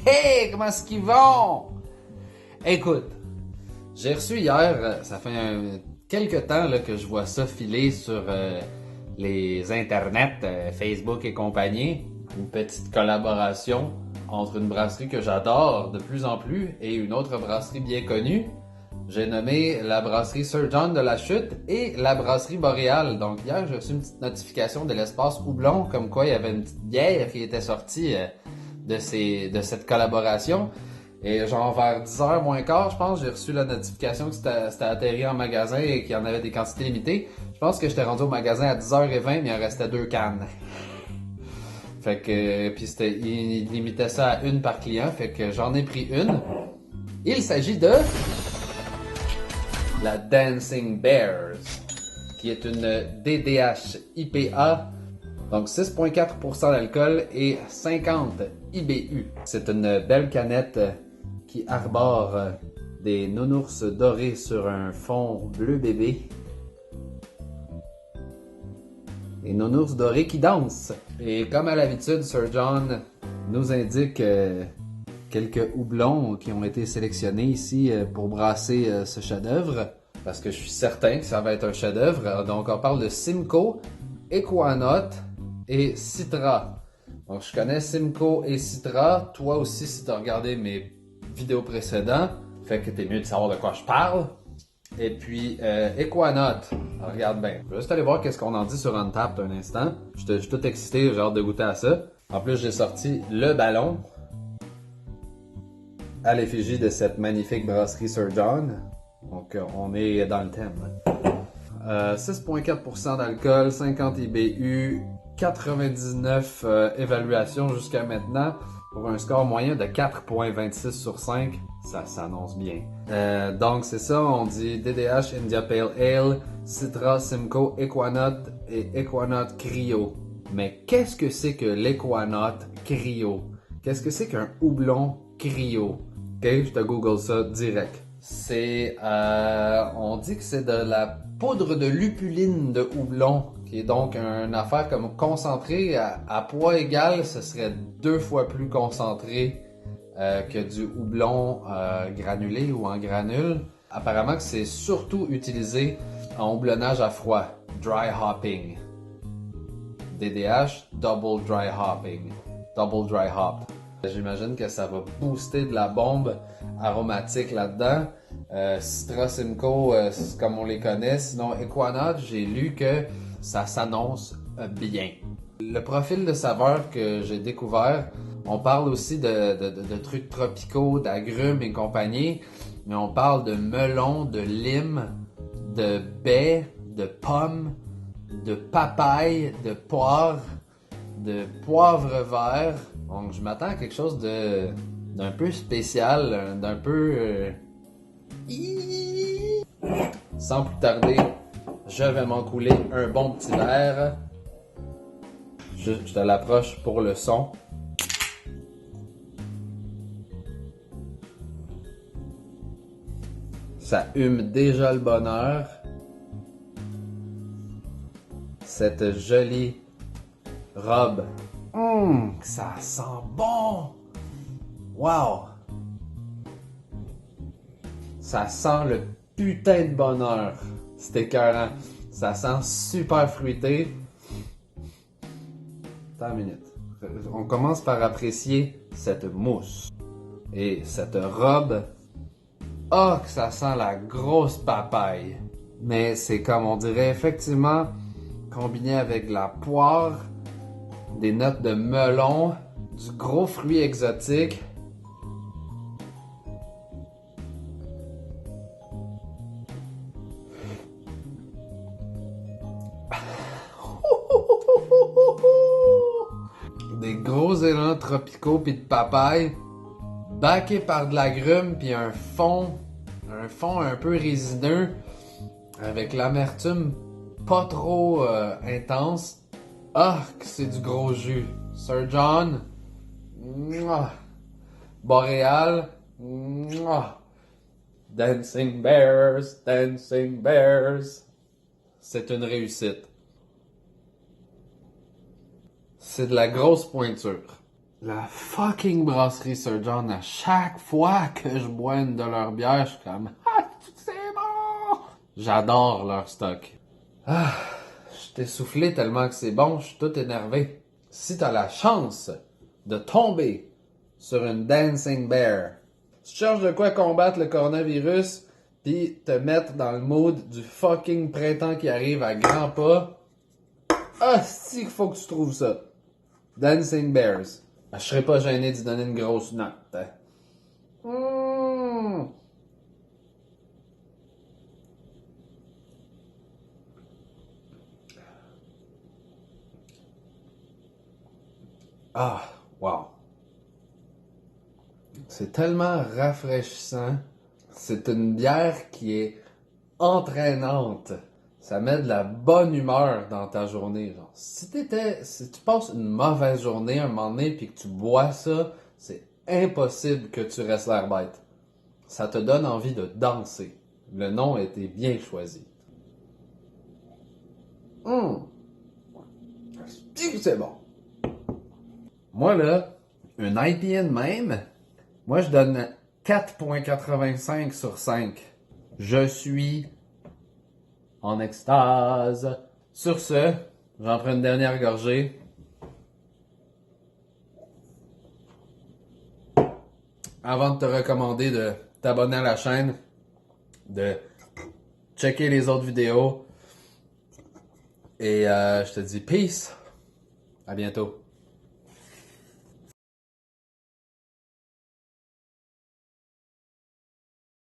Hey, comment est-ce qu'ils vont? Écoute, j'ai reçu hier, ça fait quelques temps là, que je vois ça filer sur les internets, Facebook et compagnie, une petite collaboration entre une brasserie que j'adore de plus en plus et une autre brasserie bien connue. J'ai nommé la brasserie Sir John de la Chute et la brasserie Boréal. Donc hier, j'ai reçu une petite notification de l'espace Houblon, comme quoi il y avait une petite bière qui était sortie de cette collaboration. Et genre vers 10h moins quart, je pense, j'ai reçu la notification que c'était atterri en magasin et qu'il y en avait des quantités limitées. Je pense que j'étais rendu au magasin à 10h20, mais il en restait 2 cannes. Fait que, puis il limitait ça à une par client, fait que j'en ai pris une. Il s'agit de la Dancing Bears, qui est une DDH IPA, donc 6,4% d'alcool et 50 IBU. C'est une belle canette qui arbore des nounours dorés sur un fond bleu bébé. Des nounours dorés qui dansent. Et comme à l'habitude, Sir John nous indique quelques houblons qui ont été sélectionnés ici pour brasser ce chef-d'œuvre. Parce que je suis certain que ça va être un chef-d'œuvre. Donc on parle de Simcoe, Equanote et Citra. Donc je connais Simcoe et Citra. Toi aussi, si tu as regardé mes vidéos précédentes, fait que t'es mieux de savoir de quoi je parle. Et puis Equanote, regarde bien. Je vais juste aller voir qu'est-ce qu'on en dit sur Untappd un instant. Je suis tout excité, j'ai hâte de goûter à ça. En plus, j'ai sorti le ballon à l'effigie de cette magnifique brasserie Sir John. Donc, on est dans le thème. 6,4% d'alcool, 50 IBU, 99 évaluations jusqu'à maintenant, pour un score moyen de 4,26 sur 5. Ça s'annonce bien. Donc, c'est ça, on dit DDH India Pale Ale, Citra, Simcoe, Equanote et Equanote Cryo. Mais qu'est-ce que c'est que l'Equanote Cryo? Qu'est-ce que c'est qu'un houblon Cryo? Ok, je te google ça direct. On dit que c'est de la poudre de lupuline de houblon, qui est donc une affaire comme concentrée à poids égal, ce serait 2 fois plus concentré que du houblon granulé ou en granule. Apparemment que c'est surtout utilisé en houblonnage à froid, dry hopping. DDH, double dry hopping, double dry hop. J'imagine que ça va booster de la bombe aromatique là-dedans. Citra, Simcoe, comme on les connaît. Sinon, Equanote, j'ai lu que ça s'annonce bien. Le profil de saveur que j'ai découvert, on parle aussi de trucs tropicaux, d'agrumes et compagnie, mais on parle de melon, de lime, de baies, de pommes, de papaye, de poire, de poivre vert. Donc je m'attends à quelque chose d'un peu spécial, d'un peu... Sans plus tarder, je vais m'en couler un bon petit verre. Je te l'approche pour le son. Ça hume déjà le bonheur. Cette jolie robe. Ça sent bon! Wow! Ça sent le putain de bonheur. C'est écœurant. Ça sent super fruité. Attends une minute. On commence par apprécier cette mousse. Et cette robe. Oh, que ça sent la grosse papaye. Mais c'est comme on dirait effectivement combiné avec de la poire, des notes de melon, du gros fruit exotique. Des gros élans tropicaux puis de papaye, baqué par de l'agrume puis un fond un peu résineux avec l'amertume pas trop intense. Ah, que c'est du gros jus. Sir John, mouah. Boréal, mouah. Dancing Bears, Dancing Bears. C'est une réussite. C'est de la grosse pointure. La fucking brasserie Sir John, à chaque fois que je bois une de leurs bières, je suis comme ah, c'est bon! J'adore leur stock. Ah, je t'ai soufflé tellement que c'est bon, je suis tout énervé. Si t'as la chance de tomber sur une Dancing Bear, tu cherches de quoi combattre le coronavirus, pis te mettre dans le mood du fucking printemps qui arrive à grands pas, ah, si qu'il faut que tu trouves ça. Dancing Bears. Je serais pas gêné d'y donner une grosse note. Mmh. Ah, wow. C'est tellement rafraîchissant. C'est une bière qui est entraînante. Ça met de la bonne humeur dans ta journée. Genre, si tu passes une mauvaise journée un moment donné puis que tu bois ça, c'est impossible que tu restes l'air bête. Ça te donne envie de danser. Le nom a été bien choisi. Hum, c'est bon. Moi là, une IPA de même, moi je donne 4,85 sur 5. Je suis en extase. Sur ce, j'en prends une dernière gorgée. Avant de te recommander de t'abonner à la chaîne, de checker les autres vidéos. Et je te dis peace. À bientôt.